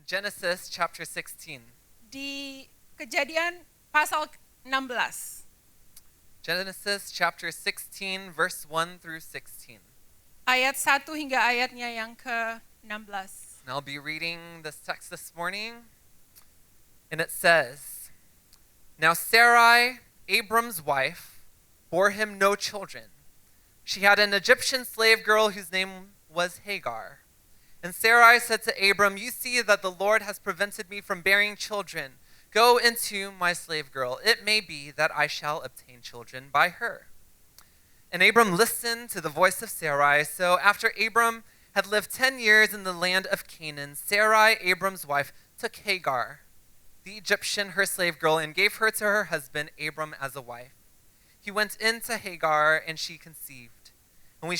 Genesis chapter 16. Di Kejadian pasal 16. Genesis chapter 16, verse 1 through 16. Ayat 1 hingga ayatnya yang ke-16. And I'll be reading this text this morning. And it says, Now Sarai, Abram's wife, bore him no children. She had an Egyptian slave girl whose name was Hagar. And Sarai said to Abram, You see that the Lord has prevented me from bearing children. Go into my slave girl. It may be that I shall obtain children by her. And Abram listened to the voice of Sarai. So after Abram had lived 10 years in the land of Canaan, Sarai, Abram's wife, took Hagar, the Egyptian, her slave girl, and gave her to her husband Abram as a wife. He went in to Hagar, and she conceived. And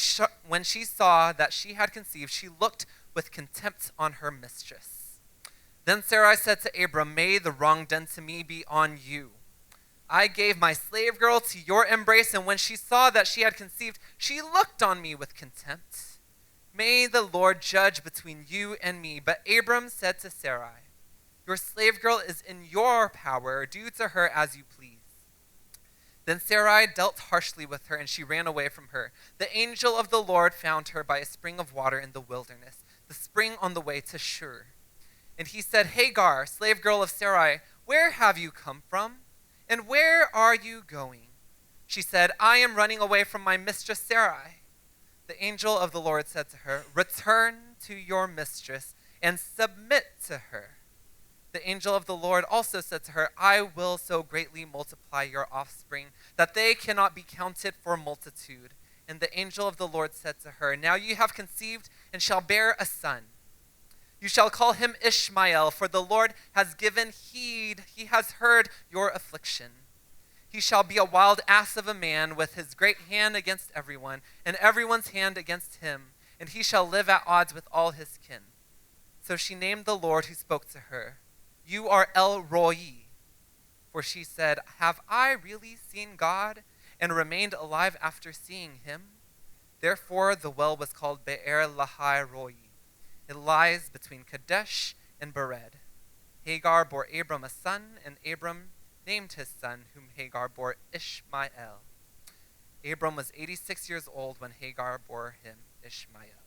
when she saw that she had conceived, she looked with contempt on her mistress. Then Sarai said to Abram, May the wrong done to me be on you. I gave my slave girl to your embrace, and when she saw that she had conceived, she looked on me with contempt. May the Lord judge between you and me. But Abram said to Sarai, Your slave girl is in your power. Do to her as you please. Then Sarai dealt harshly with her, and she ran away from her. The angel of the Lord found her by a spring of water in the wilderness, the spring on the way to Shur. And he said, Hagar, slave girl of Sarai, where have you come from? And where are you going? She said, I am running away from my mistress Sarai. The angel of the Lord said to her, Return to your mistress and submit to her. The angel of the Lord also said to her, I will so greatly multiply your offspring that they cannot be counted for multitude. And the angel of the Lord said to her, Now you have conceived and shall bear a son. You shall call him Ishmael, for the Lord has given heed. He has heard your affliction. He shall be a wild ass of a man with his great hand against everyone, and everyone's hand against him, and he shall live at odds with all his kin. So she named the Lord who spoke to her, You are El Roi. For she said, Have I really seen God and remained alive after seeing him? Therefore the well was called Be'er Lahai Roi. It lies between Kadesh and Bered. Hagar bore Abram a son, and Abram named his son, whom Hagar bore, Ishmael. Abram was 86 years old when Hagar bore him Ishmael.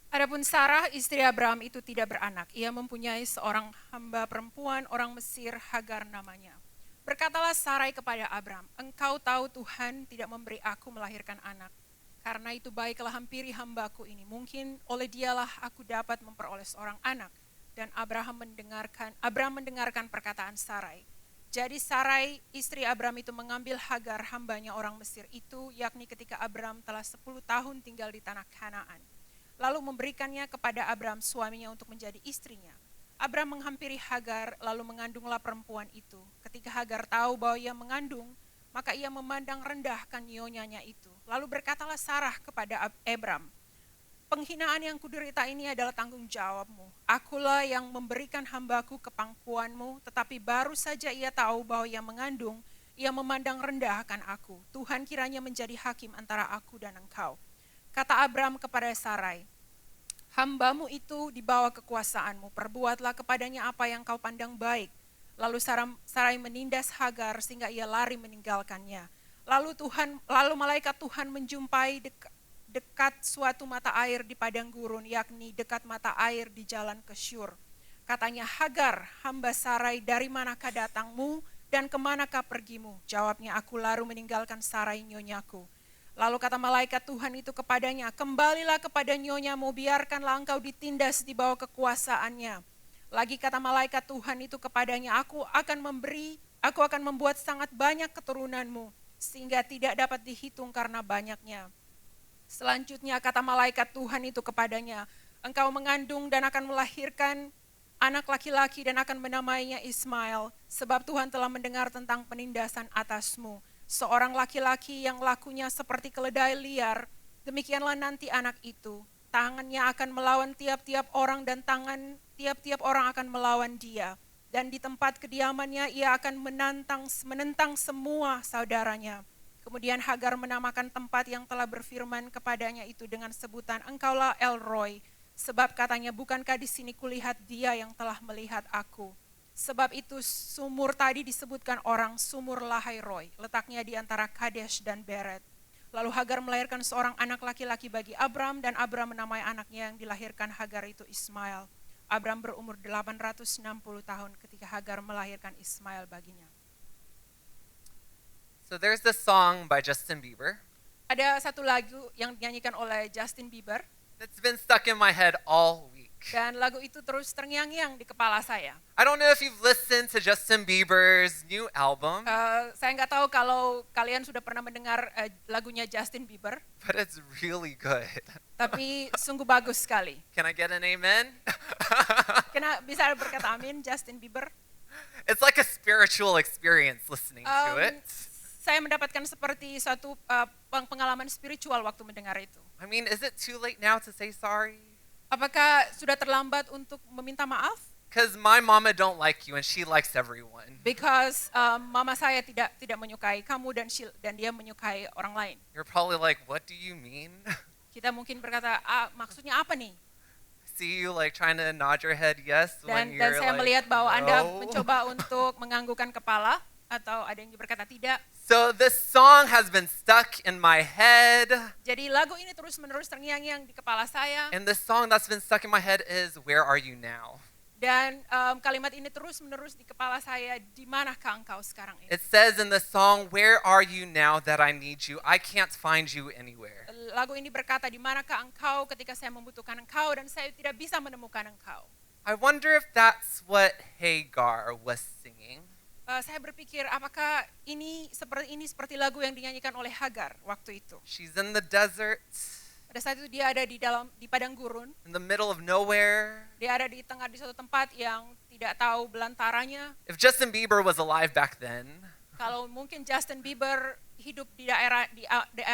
Adapun Sarah, istri Abraham itu tidak beranak. Ia mempunyai seorang hamba perempuan orang Mesir, Hagar namanya. Berkatalah Sarai kepada Abraham, Engkau tahu Tuhan tidak memberi aku melahirkan anak. Karena itu baiklah hampiri hambaku ini. Mungkin oleh dialah aku dapat memperoleh seorang anak. Dan Abraham mendengarkan perkataan Sarai. Jadi Sarai, istri Abraham itu mengambil Hagar hambanya orang Mesir itu, yakni ketika Abraham telah 10 tahun tinggal di tanah Kanaan. Lalu memberikannya kepada Abraham suaminya untuk menjadi istrinya. Abraham menghampiri Hagar, lalu mengandunglah perempuan itu. Ketika Hagar tahu bahwa ia mengandung, maka ia memandang rendahkan nyonyanya itu. Lalu berkatalah Sarah kepada Abram, Penghinaan yang kuderita ini adalah tanggung jawabmu. Akulah yang memberikan hambaku ke pangkuanmu, tetapi baru saja ia tahu bahwa ia mengandung, ia memandang rendahkan aku. Tuhan kiranya menjadi hakim antara aku dan engkau. Kata Abram kepada Sarai, Hambamu itu di bawah kekuasaanmu, perbuatlah kepadanya apa yang kau pandang baik. Lalu Sarai menindas Hagar sehingga ia lari meninggalkannya. Lalu malaikat Tuhan menjumpai dekat suatu mata air di padang gurun, yakni dekat mata air di jalan ke Syur. Katanya, Hagar, hamba Sarai, dari manakah datangmu dan kemanakah pergimu? Jawabnya, aku lalu meninggalkan Sarai nyonyaku. Lalu kata malaikat Tuhan itu kepadanya, Kembalilah kepada nyonyamu, biarkanlah engkau ditindas di bawah kekuasaannya. Lagi kata malaikat Tuhan itu kepadanya, Aku akan membuat sangat banyak keturunanmu, sehingga tidak dapat dihitung karena banyaknya. Selanjutnya kata malaikat Tuhan itu kepadanya, Engkau mengandung dan akan melahirkan anak laki-laki dan akan menamainya Ismail, sebab Tuhan telah mendengar tentang penindasan atasmu. Seorang laki-laki yang lakunya seperti keledai liar, demikianlah nanti anak itu. Tangannya akan melawan tiap-tiap orang dan tiap-tiap orang akan melawan dia. Dan di tempat kediamannya ia akan menentang semua saudaranya. Kemudian Hagar menamakan tempat yang telah berfirman kepadanya itu dengan sebutan Engkaulah El Roi, Sebab katanya, bukankah di sini kulihat dia yang telah melihat aku. Sebab itu sumur tadi disebutkan orang sumur Lahai Roi, letaknya di antara Kadesh dan Beret. Lalu Hagar melahirkan seorang anak laki-laki bagi Abram, dan Abram menamai anaknya yang dilahirkan Hagar itu Ismail. Abram berumur 860 tahun ketika Hagar melahirkan Ismail baginya. So there's this song by Justin Bieber Ada satu lagu yang dinyanyikan oleh Justin Bieber, that's been stuck in my head all week. dan lagu itu terus terngiang-ngiang di kepala saya. I don't know if you've listened to Justin Bieber's new album, Saya nggak tahu kalau kalian sudah pernah mendengar lagunya Justin Bieber, but it's really good. tapi sungguh bagus sekali. Can I get an amen? Kena bisa berkata amin, Justin Bieber. It's like a spiritual experience listening to Um, it. Saya mendapatkan seperti suatu pengalaman spiritual waktu mendengar itu. I mean, is it too late now to say sorry? Apakah sudah terlambat untuk meminta maaf? Because my mama don't like you and she likes everyone. Because mama saya tidak menyukai kamu, dan dia menyukai orang lain. You're probably like, what do you mean? Kita mungkin berkata, maksudnya apa nih? See you like trying to nod your head yes when Dan you're saya like, melihat bahwa Anda no. mencoba untuk menganggukkan kepala, atau ada yang berkata tidak. So this song has been stuck in my head. Jadi lagu ini terus-menerus terngiang-ngiang di kepala saya. And the song that's been stuck in my head is Where Are You Now? Dan kalimat ini terus-menerus di kepala saya, di manakah engkau sekarang ini? It says in the song, Where are you now that I need you? I can't find you anywhere. Lagu ini berkata, di manakah engkau ketika saya membutuhkan engkau dan saya tidak bisa menemukan engkau. I wonder if that's what Hagar was singing. Saya berpikir, apakah ini seperti lagu yang dinyanyikan oleh Hagar waktu itu. She's in the desert, Pada saat itu dia ada di padang gurun. in the middle of nowhere. Dia ada di suatu tempat yang tidak tahu belantaranya. If Justin Bieber was alive back then, Kalau mungkin Justin Bieber hidup di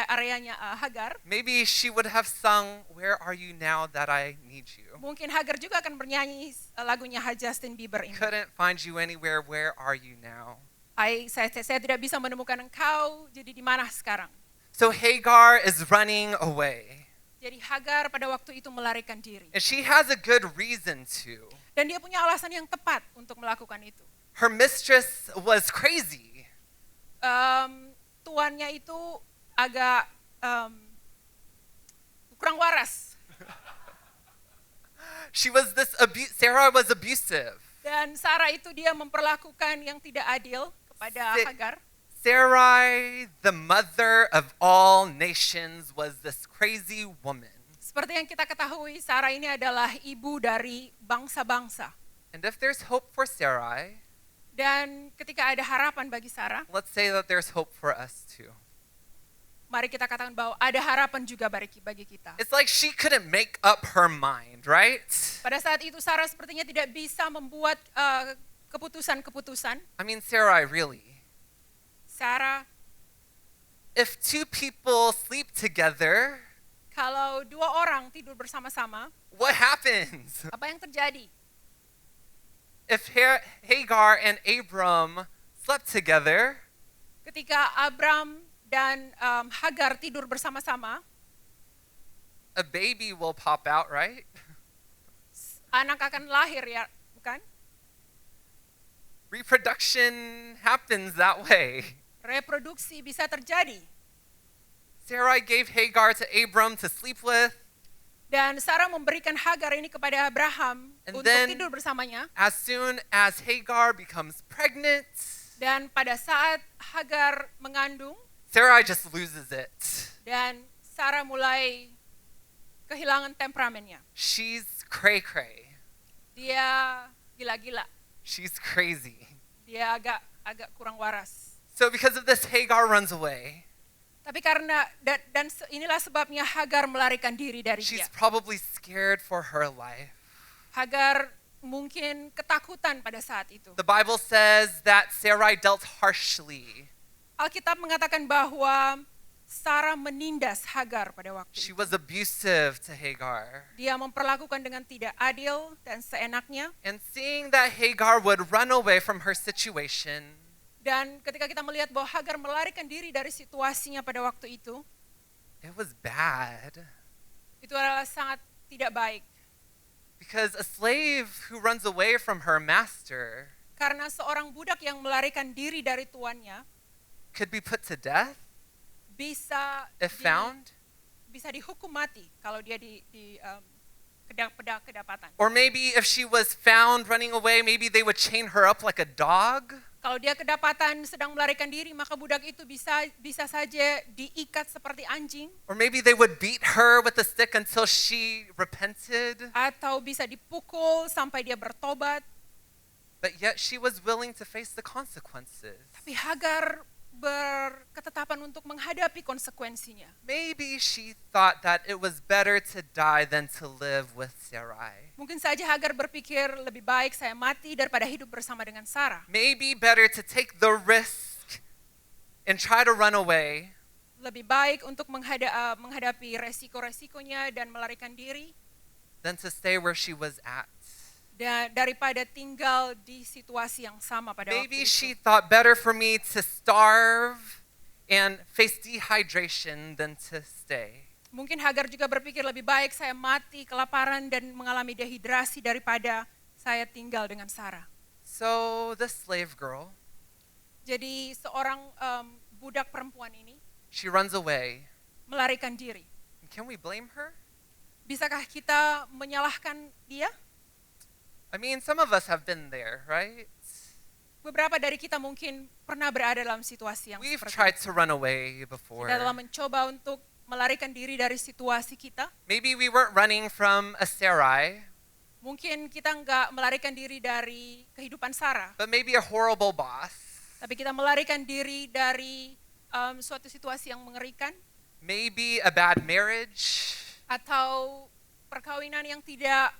areanya Hagar, maybe she would have sung, Where are you now that I need you? mungkin Hagar juga akan bernyanyi lagunya Justin Bieber ini. Couldn't find you anywhere, where are you now? Saya tidak bisa menemukan engkau, jadi di mana sekarang? So Hagar is running away. Jadi Hagar pada waktu itu melarikan diri. And she has a good reason to. Dan dia punya alasan yang tepat untuk melakukan itu. Her mistress was crazy. Tuannya itu agak kurang waras. Sarah was abusive. Dan Sarah itu dia memperlakukan yang tidak adil kepada Hagar. Sarai, the mother of all nations, was this crazy woman. Seperti yang kita ketahui, Sarah ini adalah ibu dari bangsa-bangsa. And if there's hope for Sarai, Dan ketika ada harapan bagi Sarah, let's say that there's hope for us too. mari kita katakan bahwa ada harapan juga bagi kita. It's like she couldn't make up her mind, right? Pada saat itu Sarah sepertinya tidak bisa membuat keputusan-keputusan. I mean, Sarai, really. Sarah, If two people sleep together, kalau dua orang tidur bersama-sama, what happens? apa yang terjadi? If Hagar and Abram slept together, Ketika Abram dan Hagar tidur bersama-sama, a baby will pop out, right? anak akan lahir, ya, bukan? Reproduction happens that way. Reproduksi bisa terjadi. Sarai gave Hagar to Abram to sleep with. Dan Sarah memberikan Hagar ini kepada Abraham And untuk then- tidur bersamanya. As soon as Hagar becomes pregnant, Dan pada saat Hagar mengandung, Sarai just loses it. dan Sarah mulai kehilangan temperamennya. She's cray-cray. Dia gila-gila. She's crazy. Dia agak kurang waras. So because of this, Hagar runs away. Tapi karena inilah sebabnya Hagar melarikan diri dari She's dia. probably scared for her life. Hagar mungkin ketakutan pada saat itu. The Bible says that Sarai dealt harshly. Alkitab mengatakan bahwa Sarah menindas Hagar pada waktu She itu. was abusive to Hagar. Dia memperlakukan dengan tidak adil dan seenaknya. And seeing that Hagar would run away from her situation, Dan ketika kita melihat bahwa Hagar melarikan diri dari situasinya pada waktu itu it was bad. adalah sangat tidak baik. Because a slave who runs away from her master Karena seorang budak yang melarikan diri dari tuannya could be put to death bisa if found. bisa dihukum mati kalau dia kedapatan. Or maybe if she was found running away, maybe they would chain her up like a dog. Kalau dia kedapatan sedang melarikan diri, maka budak itu bisa saja diikat seperti anjing, Or maybe they would beat her with a stick until she repented. atau bisa dipukul sampai dia bertobat. But yet she was willing to face the consequences. Tapi Hagar berketetapan untuk menghadapi konsekuensinya. Maybe she thought that it was better to die than to live with Sarai. Mungkin saja Hagar berpikir lebih baik saya mati daripada hidup bersama dengan Sarah. Maybe better to take the risk and try to run away Lebih baik untuk menghadapi resiko-resikonya dan melarikan diri than to stay where she was at. daripada tinggal di situasi yang sama pada Maybe waktu she itu. thought better for me to starve and face dehydration than to stay. Mungkin Hagar juga berpikir lebih baik saya mati kelaparan dan mengalami dehidrasi daripada saya tinggal dengan Sarah. So the slave girl, Jadi seorang budak perempuan ini she runs away. melarikan diri. Can we blame her? Bisakah kita menyalahkan dia? I mean, some of us have been there, right? Beberapa dari kita mungkin pernah berada dalam situasi yang We've seperti tried itu. to run away before. Kita telah mencoba untuk melarikan diri dari situasi kita. Maybe we weren't running from a Sarai, Mungkin kita nggak melarikan diri dari kehidupan Sarah, but maybe a horrible boss. tapi kita melarikan diri dari suatu situasi yang mengerikan, Maybe a bad marriage atau perkawinan yang tidak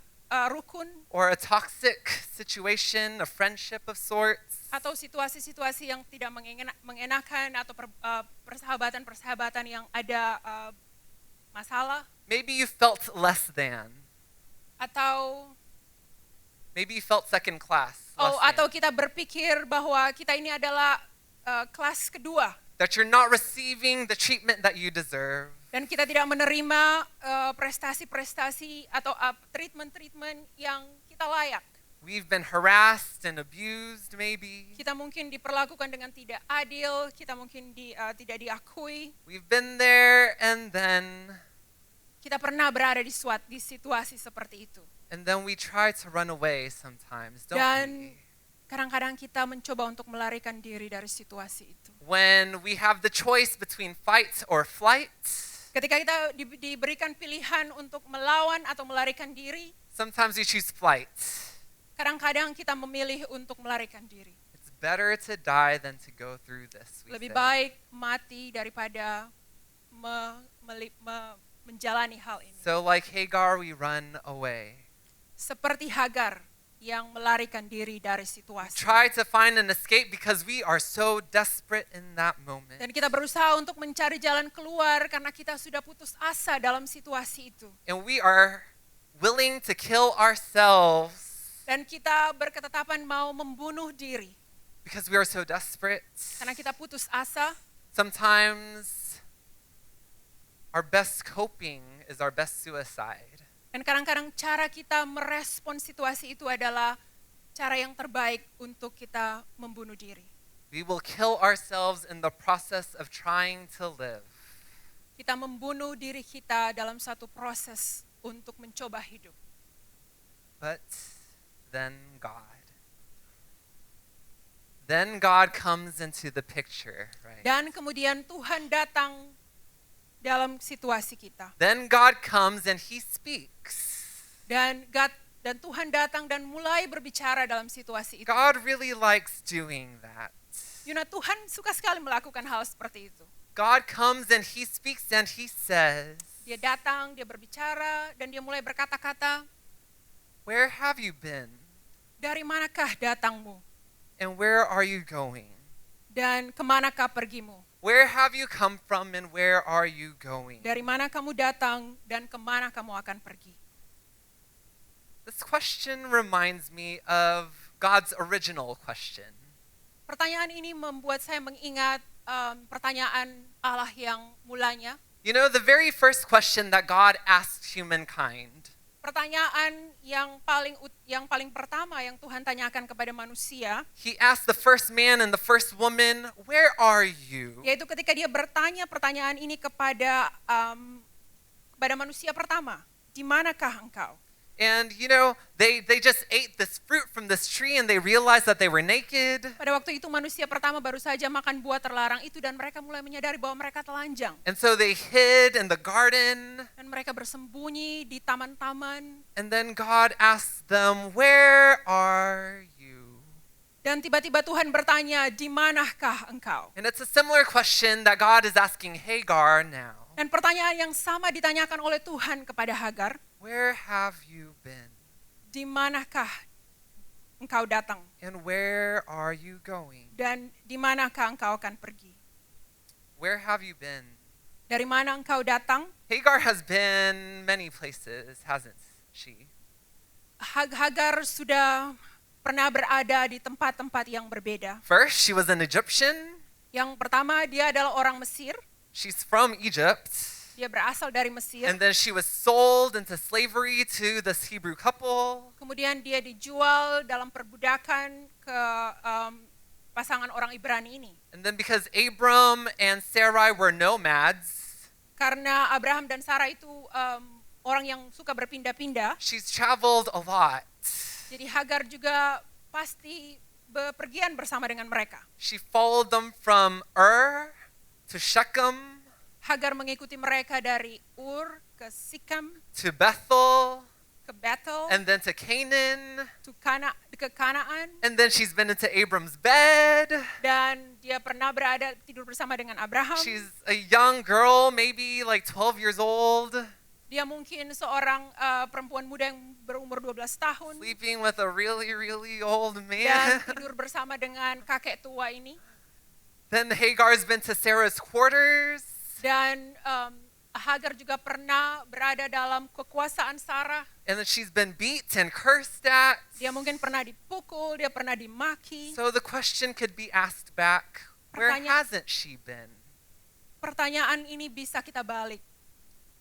rukun, or a toxic situation, a friendship of sorts. atau situasi-situasi yang tidak mengenakan, atau persahabatan-persahabatan yang ada masalah, Maybe you felt less than. atau Maybe you felt second class. less atau than. kita berpikir bahwa kita ini adalah kelas kedua That you're not receiving the treatment that you deserve. dan kita tidak menerima prestasi-prestasi atau treatment-treatment yang kita layak. We've been harassed and abused, maybe. Kita mungkin diperlakukan dengan tidak adil, kita mungkin tidak diakui. We've been there, and then Kita pernah berada di situasi seperti itu. we try to run away sometimes, don't Dan we? kadang-kadang kita mencoba untuk melarikan diri dari situasi itu. When we have the choice between fight or flight, Ketika kita diberikan pilihan untuk melawan atau melarikan diri, sometimes we choose flight. kadang-kadang kita memilih untuk melarikan diri. It's better to die than to go through this, we Lebih say. baik mati daripada menjalani hal ini. So like Hagar, we run away. Seperti Hagar yang melarikan diri dari situasi. Try to find an escape because we are so desperate in that moment. Dan kita berusaha untuk mencari jalan keluar karena kita sudah putus asa dalam situasi itu. And we are willing to kill ourselves Dan kita berketetapan mau membunuh diri because we are so desperate. karena kita putus asa. Sometimes our best coping is our best suicide. Dan kadang-kadang cara kita merespon situasi itu adalah cara yang terbaik untuk kita membunuh diri. We will kill ourselves in the process of trying to live. Kita membunuh diri kita dalam satu proses untuk mencoba hidup. But then God comes into the picture, right? Dan kemudian Tuhan datang dalam situasi kita. Then God comes and he speaks. Dan Tuhan datang dan mulai berbicara dalam situasi itu. God really likes doing that. Tuhan suka sekali melakukan hal seperti itu. God comes and he speaks and he says, Dia datang, dia berbicara, dan dia mulai berkata-kata, "Where have you been? dari manakah datangmu? And where are you going? Dan kemanakah pergimu? Where have you come from and where are you going?" Dari mana kamu datang dan kemana kamu akan pergi? This question reminds me of God's original question. Pertanyaan ini membuat saya mengingat pertanyaan Allah yang mulanya. You know, the very first question that God asked humankind. Pertanyaan yang paling pertama yang Tuhan tanyakan kepada manusia, He asked the first man and the first woman, "Where are you?" yaitu ketika dia bertanya pertanyaan ini kepada manusia pertama, di manakah engkau? And they just ate this fruit from this tree and they realized that they were naked. Pada waktu itu manusia pertama baru saja makan buah terlarang itu dan mereka mulai menyadari bahwa mereka telanjang. And so they hid in the garden. Dan mereka bersembunyi di taman-taman. And then God asked them, "Where are you?" Dan tiba-tiba Tuhan bertanya, di manakah engkau? And it's a similar question that God is asking Hagar now. Dan pertanyaan yang sama ditanyakan oleh Tuhan kepada Hagar, Where have you been? di manakah engkau datang? And where are you going? Dan di manakah engkau akan pergi? Where have you been? Dari mana engkau datang? Hagar has been many places, hasn't she? Hagar sudah pernah berada di tempat-tempat yang berbeda. First, she was an Egyptian. Yang pertama, dia adalah orang Mesir. She's from Egypt. Dia berasal dari Mesir. And then she was sold into slavery to this Hebrew couple. Kemudian dia dijual dalam perbudakan ke pasangan orang Ibrani ini. And then because Abram and Sarai were nomads, Karena Abraham dan Sarah itu orang yang suka berpindah-pindah, she's traveled a lot. jadi Hagar juga pasti bepergian bersama dengan mereka. She followed them from Ur to Shechem Hagar mengikuti mereka dari Ur ke Sikhem, to Bethel ke Bethel, and then to Canaan. ke Kanaan, And then she's been into Abram's bed. dan dia pernah tidur bersama dengan Abraham. She's a young girl, maybe like 12 years old, Dia mungkin seorang perempuan muda yang berumur 12 tahun sleeping with a really, really old dan man. tidur bersama dengan kakek tua ini. Then Hagar's been to Sarah's quarters. Dan Hagar juga pernah berada dalam kekuasaan Sarah. And then she's been beat and cursed at. Dia mungkin pernah dipukul, dia pernah dimaki. So the question could be asked back, where hasn't she been? Pertanyaan ini bisa kita balik.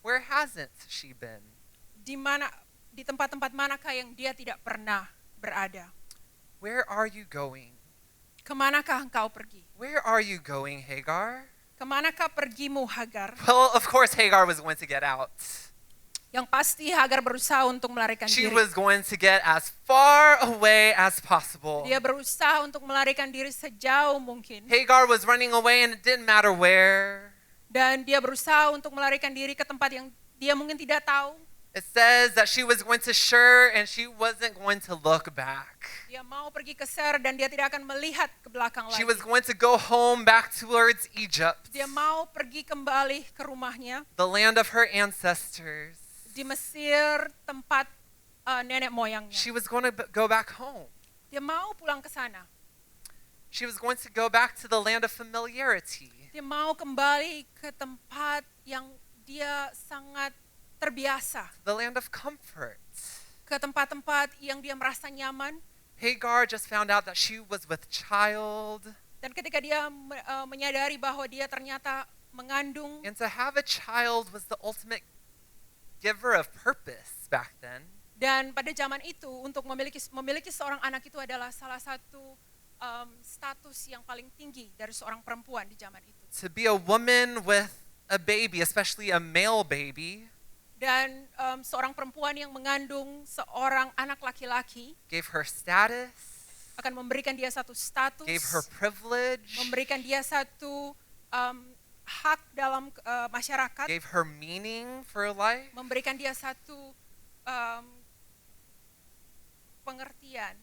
Where hasn't she been? Di tempat-tempat manakah yang dia tidak pernah berada? Where are you going? Kemanakah engkau pergi? Where are you going, Hagar? Kemanakah pergimu, Hagar? Well, of course Hagar was going to get out. Yang pasti Hagar berusaha untuk melarikan She diri. was going to get as far away as possible. Dia berusaha untuk melarikan diri sejauh mungkin. Hagar was running away and it didn't matter where. Dan dia berusaha untuk melarikan diri ke tempat yang dia mungkin tidak tahu. It says that she was going to Shur and she wasn't going to look back. Dia mau pergi ke Ser dan dia tidak akan melihat ke belakang She lagi. was going to go home back towards Egypt, Dia mau pergi kembali ke rumahnya the land of her ancestors. di Mesir, tempat nenek moyangnya. She was going to go back home. Dia mau pulang ke sana. She was going to go back to the land of familiarity. Dia mau kembali ke tempat yang dia sangat terbiasa. The land of comfort. Ke tempat-tempat yang dia merasa nyaman. Hagar just found out that she was with child. Dan ketika dia menyadari bahwa dia ternyata mengandung, And to have a child was the ultimate giver of purpose back then. dan pada zaman itu untuk memiliki seorang anak itu adalah salah satu status yang paling tinggi dari seorang perempuan di zaman itu. To be a woman with a baby, especially a male baby, Dan seorang perempuan yang mengandung seorang anak laki-laki gave her status, akan memberikan dia satu status, gave her privilege, memberikan dia satu hak dalam masyarakat, gave her meaning for life. memberikan dia satu pengertian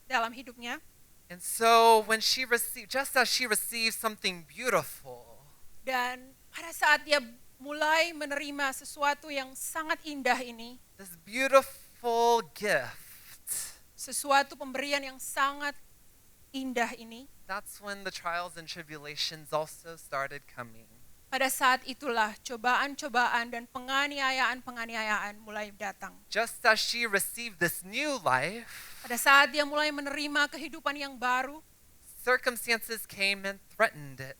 dalam hidupnya. And so when she received, just as she received something beautiful, Dan pada saat dia mulai menerima sesuatu yang sangat indah ini, this beautiful gift, sesuatu pemberian yang sangat indah ini, that's when the trials and tribulations also started coming. pada saat itulah cobaan-cobaan dan penganiayaan-penganiayaan mulai datang. Just as she received this new life, Pada saat dia mulai menerima kehidupan yang baru, circumstances came and threatened it.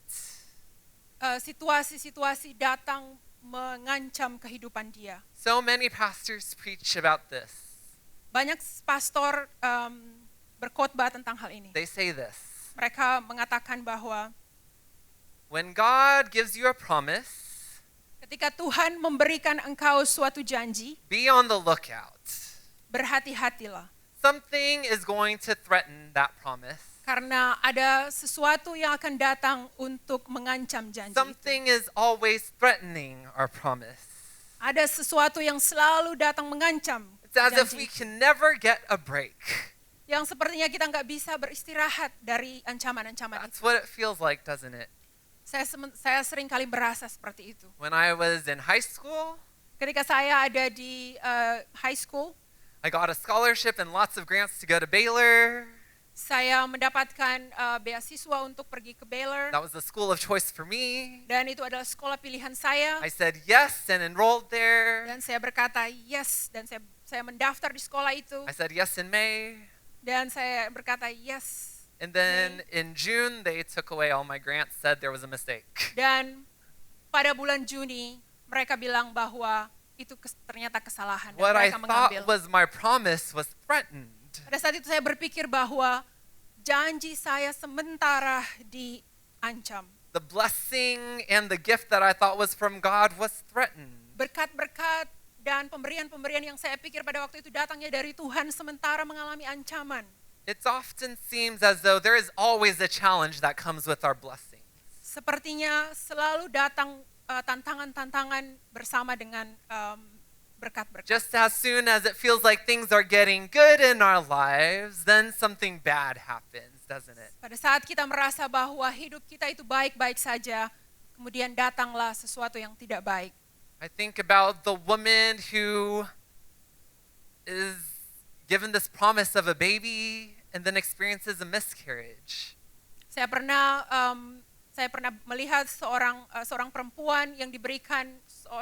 situasi-situasi datang mengancam kehidupan dia. So many pastors preach about this. Banyak pastor berkhotbah tentang hal ini. They say this: Mereka mengatakan bahwa when God gives you a promise, ketika Tuhan memberikan engkau suatu janji, be on the lookout. berhati-hatilah. Something is going to threaten that promise. Karena ada sesuatu yang akan datang untuk mengancam janji itu. Something is always threatening our promise. Ada sesuatu yang selalu datang mengancam It's as if janji we itu. can never get a break. Yang sepertinya kita nggak bisa beristirahat dari ancaman-ancaman That's itu. what it feels like, doesn't it? Saya sering kali berasa seperti itu. When I was in high school, Ketika saya ada di high school, I got a scholarship and lots of grants to go to Baylor. saya mendapatkan beasiswa untuk pergi ke Baylor. That was the school of choice for me. Dan itu adalah sekolah pilihan saya. I said yes and enrolled there. Dan saya berkata yes. Dan saya mendaftar di sekolah itu. I said yes in May. Dan saya berkata yes. And then in June, they took away all my grants, said there was a mistake. Dan pada bulan Juni, mereka bilang bahwa itu ternyata kesalahan. Dan What I mereka thought mengambil. was my promise was threatened. Pada saat itu saya berpikir bahwa janji saya sementara diancam. The blessing and the gift that I thought was from God was threatened. Berkat-berkat dan pemberian-pemberian yang saya pikir pada waktu itu datangnya dari Tuhan sementara mengalami ancaman. It often seems as though there is always a challenge that comes with our blessing. Sepertinya selalu datang tantangan-tantangan bersama dengan berkat-berkat. Just as soon as it feels like things are getting good in our lives, then something bad happens, doesn't it? Pada saat kita merasa bahwa hidup kita itu baik-baik saja, kemudian datanglah sesuatu yang tidak baik. I think about the woman who is given this promise of a baby and then experiences a miscarriage. Saya pernah melihat seorang perempuan yang diberikan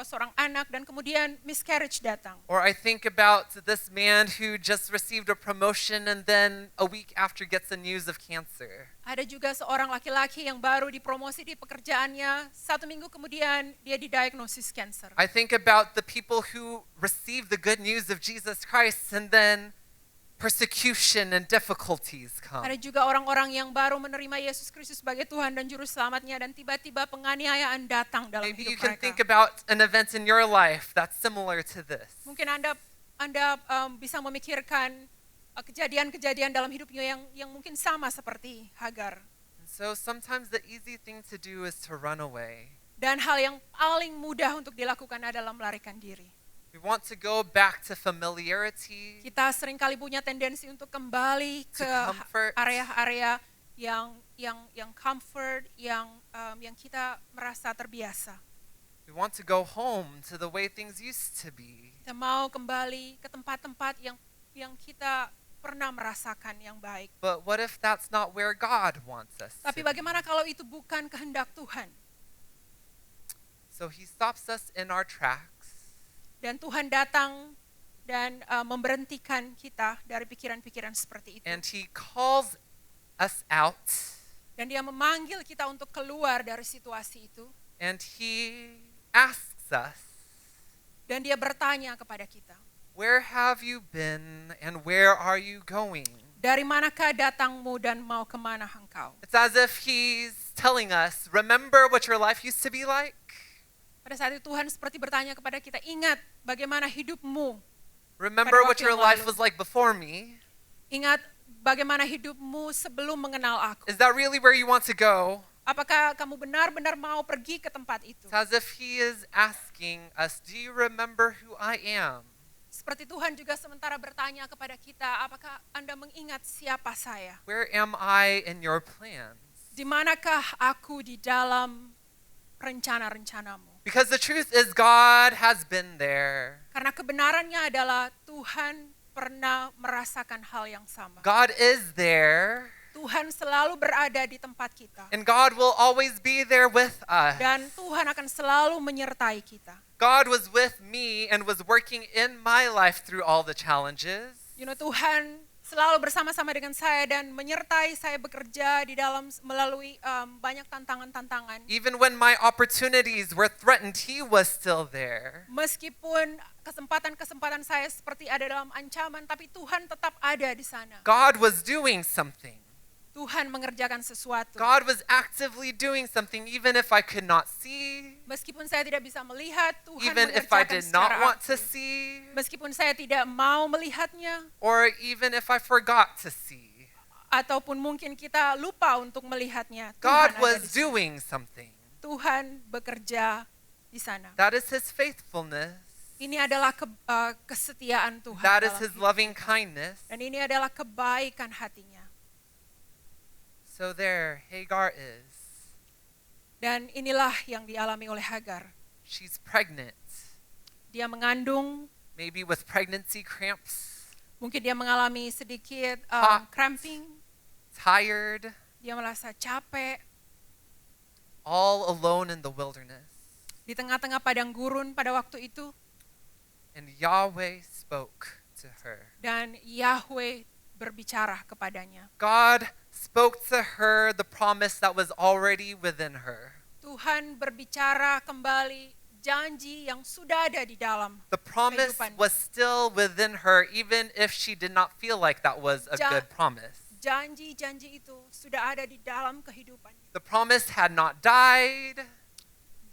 seorang anak dan kemudian miscarriage datang. Or I think about this man who just received a promotion and then a week after gets the news of cancer. Ada juga seorang laki-laki yang baru dipromosi di pekerjaannya, 1 minggu kemudian dia didiagnosis cancer. I think about the people who receive the good news of Jesus Christ and then persecution and difficulties come. Ada juga orang-orang yang baru menerima Yesus Kristus sebagai Tuhan dan Juru Selamatnya dan tiba-tiba penganiayaan datang dalam Maybe you hidup can mereka. think about an event in your life that's similar to this. Mungkin Anda bisa memikirkan kejadian-kejadian dalam hidupnya yang mungkin sama seperti Hagar. And so sometimes the easy thing to do is to run away. Dan hal yang paling mudah untuk dilakukan adalah melarikan diri. We want to go back to familiarity, Kita seringkali punya tendensi untuk kembali To ke comfort. area-area yang comfort, yang kita merasa terbiasa. we want to go home to the way things used to be. Kita mau kembali ke tempat-tempat yang kita pernah merasakan yang baik. But what if that's not where God wants us to Tapi be? bagaimana kalau itu bukan kehendak Tuhan? So he stops us in our tracks. Dan Tuhan datang dan memberhentikan kita dari pikiran-pikiran seperti itu. And he calls us out, Dan dia memanggil kita untuk keluar dari situasi itu. and he asks us, Dan dia bertanya kepada kita, where have you been and where are you going? dari manakah datangmu dan mau kemana engkau? It's as if he's telling us, remember what your life used to be like? Pada saat itu Tuhan seperti bertanya kepada kita, ingat bagaimana hidupmu. Remember Pada what waktu your yang life lalu. was like before me? Ingat bagaimana hidupmu sebelum mengenal aku. Is that really where you want to go? Apakah kamu benar-benar mau pergi ke tempat itu? It's as if he is asking us, do you remember who I am? Seperti Tuhan juga sementara bertanya kepada kita, apakah Anda mengingat siapa saya? Where am I in your plans? Di manakah aku di dalam rencana-rencanamu? Because the truth is God has been there. Karena kebenarannya adalah Tuhan pernah merasakan hal yang sama. God is there, Tuhan selalu berada di tempat kita. and God will always be there with us. Dan Tuhan akan selalu menyertai kita. God was with me and was working in my life through all the challenges. Tuhan selalu bersama-sama dengan saya dan menyertai saya bekerja di dalam melalui banyak tantangan-tantangan. Even when my opportunities were threatened, He was still there. Meskipun kesempatan-kesempatan saya seperti ada dalam ancaman, tapi Tuhan tetap ada di sana. God was doing something. Tuhan mengerjakan sesuatu. God was actively doing something even if I could not see, Meskipun saya tidak bisa melihat, Tuhan even if I mengerjakan did not secara want to aktif. see, Meskipun saya tidak mau melihatnya, or even if I forgot to see. ataupun mungkin kita lupa untuk melihatnya, God Tuhan ada was di sana. doing something. Tuhan bekerja di sana. That is His faithfulness. Ini adalah kesetiaan Tuhan. That is dalam His hidup. loving kindness. Dan ini adalah kebaikan hatinya. So there, Hagar is. Dan inilah yang dialami oleh Hagar. She's pregnant, Dia mengandung, maybe with pregnancy cramps, mungkin dia mengalami sedikit Hot. cramping, tired, dia merasa capek. all alone in the wilderness. Di tengah-tengah padang gurun pada waktu itu, And Yahweh spoke to her. dan Yahweh berbicara kepadanya. God spoke to her the promise that was already within her. Tuhan berbicara kembali janji yang sudah ada di dalam. The promise Kehidupan. was still within her, even if she did not feel like that was a Ja- good promise. Janji-janji itu sudah ada di dalam kehidupannya. The promise had not died,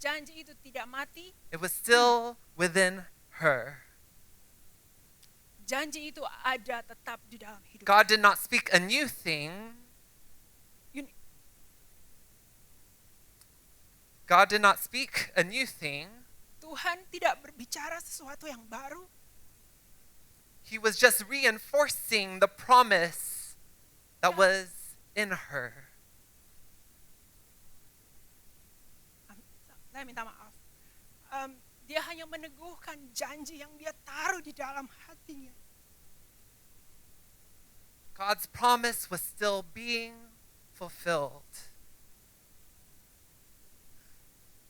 Janji itu tidak mati, it was still within her. janji itu ada tetap di dalam hidup. God did not speak a new thing. Yun- God did not speak a new thing. Tuhan tidak berbicara sesuatu yang baru. He was just reinforcing the promise that was in her. Saya minta maaf. Dia hanya meneguhkan janji yang dia taruh di dalam hatinya. God's promise was still being fulfilled.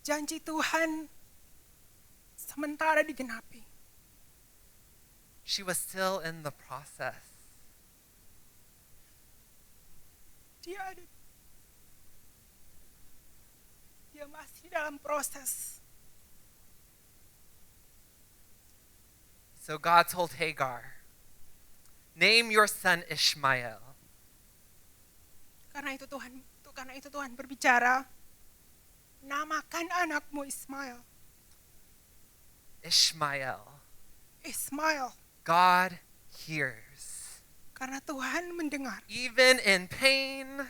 Janji Tuhan sementara digenapi. She was still in the process. Dia masih dalam proses. So God told Hagar, name your son Ishmael. Karena itu Tuhan berbicara, namakan anakmu Ismail. Ishmael. Ismail, God hears. karena Tuhan mendengar. Even in pain,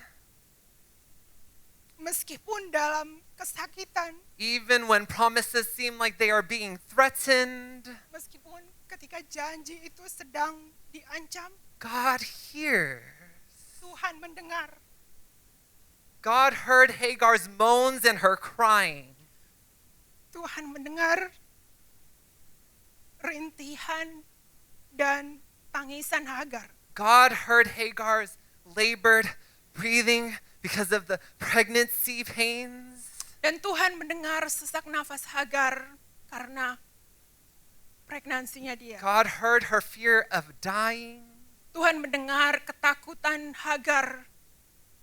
Meskipun dalam kesakitan, even when promises seem like they are being threatened, meskipun ketika janji itu sedang diancam, God hears. Tuhan mendengar. God heard Hagar's moans and her crying. Tuhan mendengar rintihan dan tangisan Hagar. God heard Hagar's labored breathing because of the pregnancy pains. Dan Tuhan mendengar sesak nafas Hagar karena pregnansinya dia. God heard her fear of dying. Tuhan mendengar ketakutan Hagar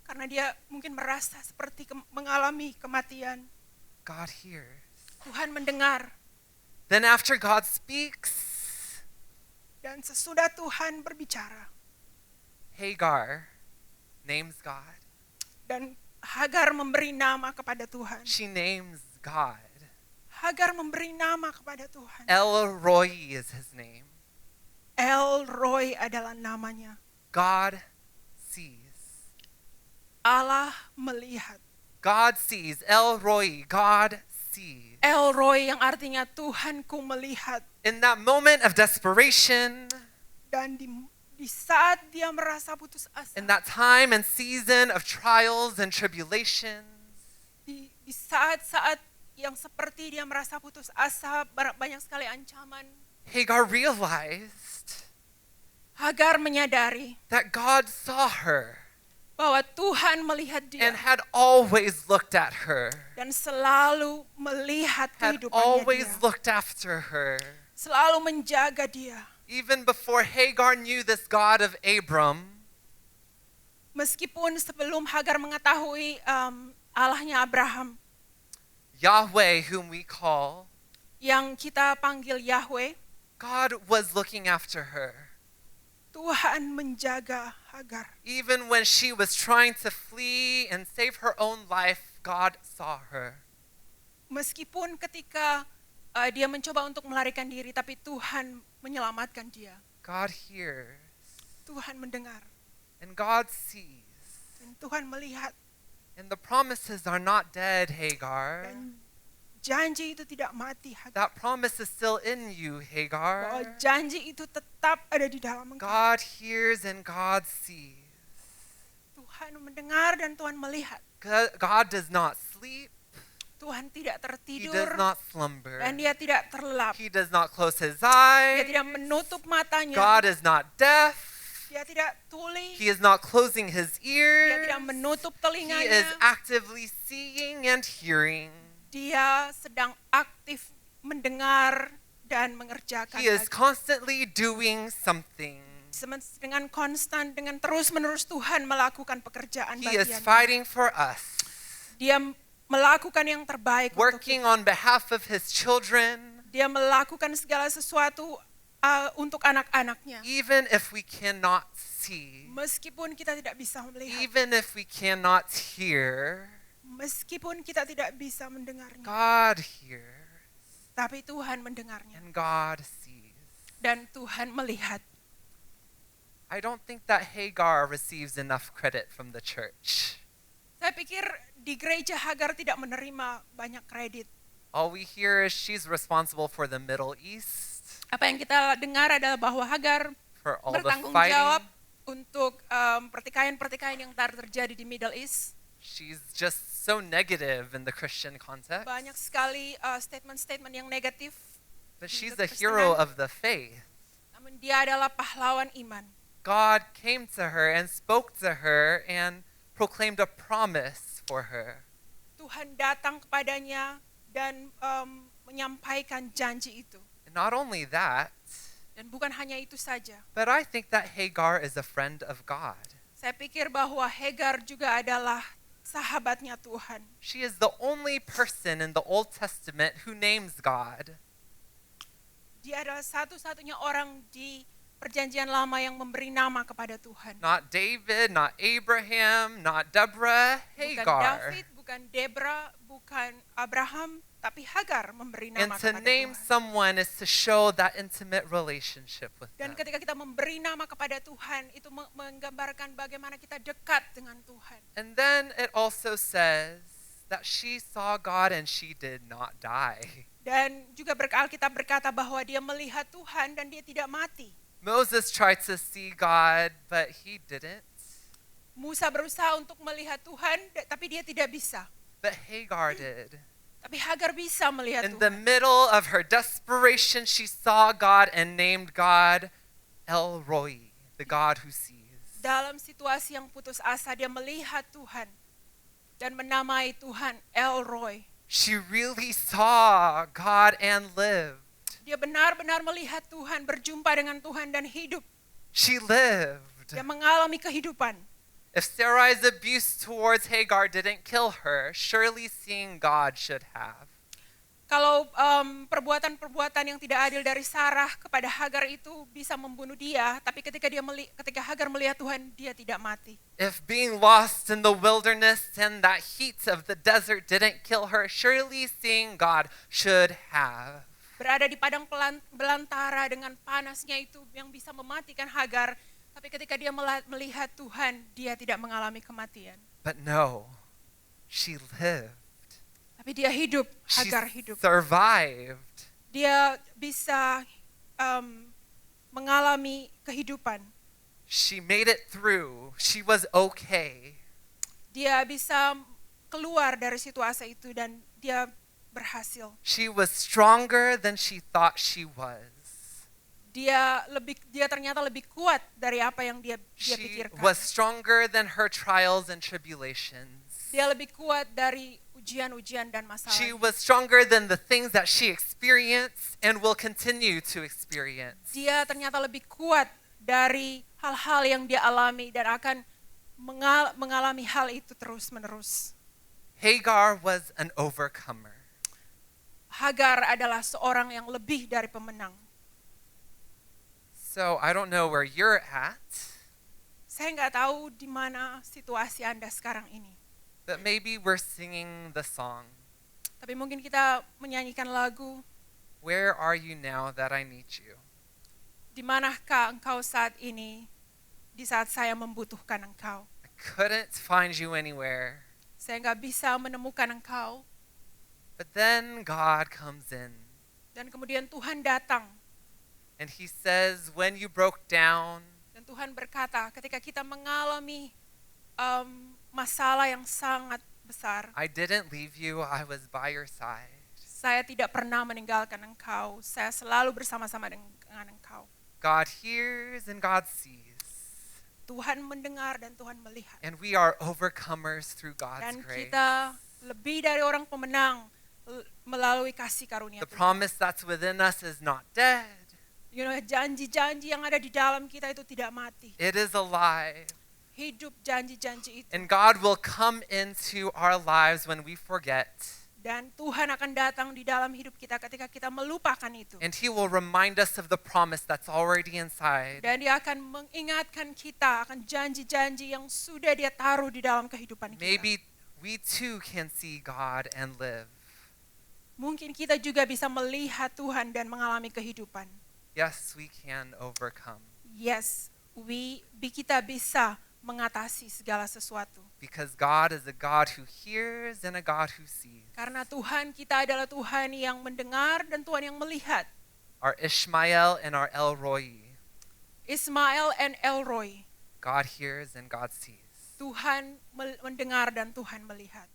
karena dia mungkin merasa seperti mengalami kematian. God hears. Tuhan mendengar, Then after God speaks, dan sesudah Tuhan berbicara, Hagar names God. dan Hagar memberi nama kepada Tuhan. She names God. Hagar memberi nama kepada Tuhan. El Roi is his name. El Roy adalah namanya. God sees. Allah melihat. God sees. El Roi, God sees. El Roy yang artinya Tuhanku melihat. In that moment of desperation, Dan di saat dia merasa putus asa, in that time and season of trials and tribulations, di saat-saat yang seperti dia merasa putus asa, banyak sekali ancaman, Hagar realized Hagar menyadari that God saw her bahwa Tuhan melihat dia and had always looked at her, dan selalu melihat had kehidupannya always dia, looked after her. selalu menjaga dia. Even before Hagar knew this God of Abram, Meskipun sebelum Hagar mengetahui Allahnya Abraham, Yahweh, whom we call, yang kita panggil Yahweh, God was looking after her. Tuhan menjaga Hagar. Even when she was trying to flee and save her own life, God saw her. Meskipun ketika dia mencoba untuk melarikan diri, tapi Tuhan menyelamatkan dia. God hears Tuhan mendengar and God sees. dan Tuhan melihat, And the promises are not dead, Hagar. dan janji itu tidak mati, Hagar. That promise is still in you, Bahwa Hagar. janji itu tetap ada di dalam engkau. God hears and God sees. Tuhan mendengar dan Tuhan melihat. God does not sleep. Tuhan tidak He tertidur does not slumber. dan dia tidak terlelap. He does not close his Dia eyes. tidak menutup matanya. God is not deaf. Dia tidak tuli. He is not closing his Dia ears. tidak menutup He is telinganya. actively seeing and hearing. Dia sedang aktif mendengar dan mengerjakan. He is lagi. constantly doing something. Dengan konstan, dengan terus-menerus Tuhan melakukan pekerjaan He is bagian. fighting for us, Dia melakukan yang terbaik untuk working on behalf of his children, dia melakukan segala sesuatu untuk anak-anaknya. even if we cannot see, Meskipun kita tidak bisa melihat, even if we cannot hear. meskipun kita tidak bisa mendengarnya, God hears tapi Tuhan mendengarnya and God sees. dan Tuhan melihat. I don't think that Hagar receives enough credit from the church. Saya pikir di gereja Hagar tidak menerima banyak kredit. All we hear is she's responsible for the Middle East, Apa yang kita dengar adalah bahwa Hagar for all the bertanggung jawab fighting. untuk pertikaian-pertikaian yang terjadi di Middle East. She's just so negative in the Christian context. Banyak sekali statement-statement yang negatif. But she's untuk the hero Kristen. of the faith. Namun dia adalah pahlawan iman. God came to her and spoke to her and proclaimed a promise for her. Tuhan datang kepadanya dan menyampaikan janji itu. And not only that, Dan bukan hanya itu saja. but I think that Hagar is a friend of God. Saya pikir bahwa Hagar juga adalah sahabatnya Tuhan. She is the only person in the Old Testament who names God. Dia adalah satu-satunya orang di Perjanjian Lama yang memberi nama kepada Tuhan. Not David, not Abraham, not Deborah, Bukan Hagar. David, bukan Deborah, bukan Abraham, tapi Hagar memberi And nama to kepada name Tuhan. someone is to show that intimate relationship with Dan them. ketika kita memberi nama kepada Tuhan, itu menggambarkan bagaimana kita dekat dengan Tuhan. And then it also says that she saw God and she did not die. Dan juga Alkitab berkata bahwa dia melihat Tuhan dan dia tidak mati. Moses tried to see God, but he didn't. Musa berusaha untuk melihat Tuhan, tapi dia tidak bisa. But Hagar did. Tapi Hagar bisa melihat In the Tuhan. middle of her desperation, she saw God and named God El Roi, the God who sees. Dalam situasi yang putus asa, dia melihat Tuhan dan menamai Tuhan El Roy. She really saw God and lived. Dia benar-benar melihat Tuhan, berjumpa dengan Tuhan dan hidup. She lived. Dia mengalami kehidupan. If Sarai's abuse towards Hagar didn't kill her, surely seeing God should have. Kalau perbuatan-perbuatan yang tidak adil dari Sarah kepada Hagar itu bisa membunuh dia, tapi ketika Hagar melihat Tuhan, dia tidak mati. If being lost in the wilderness and that heat of the desert didn't kill her, surely seeing God should have. Berada di padang belantara dengan panasnya itu yang bisa mematikan Hagar, tapi ketika dia melihat Tuhan, dia tidak mengalami kematian. But no, she lived. Tapi dia hidup, She Hagar hidup. survived. Dia bisa mengalami kehidupan. She made it through. She was okay. Dia bisa keluar dari situasi itu dan dia berhasil. She was stronger than she thought she was. Dia ternyata lebih kuat dari apa yang dia She pikirkan. was stronger than her trials and tribulations. Dia lebih kuat dari ujian-ujian dan She masalah. was stronger than the things that she experienced and will continue to experience. Dia ternyata lebih kuat dari hal-hal yang dia alami dan akan mengalami hal itu terus-menerus. Hagar was an overcomer. Hagar adalah seorang yang lebih dari pemenang. So I don't know where you're at, Saya nggak tahu di mana situasi Anda sekarang ini. but maybe we're singing the song, Tapi mungkin kita menyanyikan lagu, Where Are You Now That I Need You? di manakah engkau saat ini, di saat saya membutuhkan engkau. I couldn't find you anywhere. Saya nggak bisa menemukan engkau. But then God comes in Dan kemudian Tuhan datang. and he says, when you broke down, Dan Tuhan berkata, ketika kita mengalami masalah yang sangat besar, I didn't leave you, I was by your side. saya tidak pernah meninggalkan engkau. Saya selalu bersama-sama dengan engkau. God hears and God sees. Tuhan mendengar dan Tuhan melihat. And we are overcomers through God's Dan grace. kita lebih dari orang pemenang melalui kasih karunia The Tuhan. promise that's within us is not dead. You know, janji-janji yang ada di dalam kita itu tidak mati. It is alive. Hidup janji-janji itu. And God will come into our lives when we forget. Dan Tuhan akan datang di dalam hidup kita ketika kita melupakan itu. And he will remind us of the promise that's already inside. Dan dia akan mengingatkan kita akan janji-janji yang sudah dia taruh di dalam kehidupan kita. Maybe we too can see God and live. Mungkin kita juga bisa melihat Tuhan dan mengalami kehidupan. Yes, we can overcome. Yes, kita bisa mengatasi segala sesuatu. Because God is a God who hears and a God who sees. Karena Tuhan kita adalah Tuhan yang mendengar dan Tuhan yang melihat. Our Ishmael and our El Roi. Ismail and Elroy. God hears and God sees. Tuhan mendengar dan Tuhan melihat.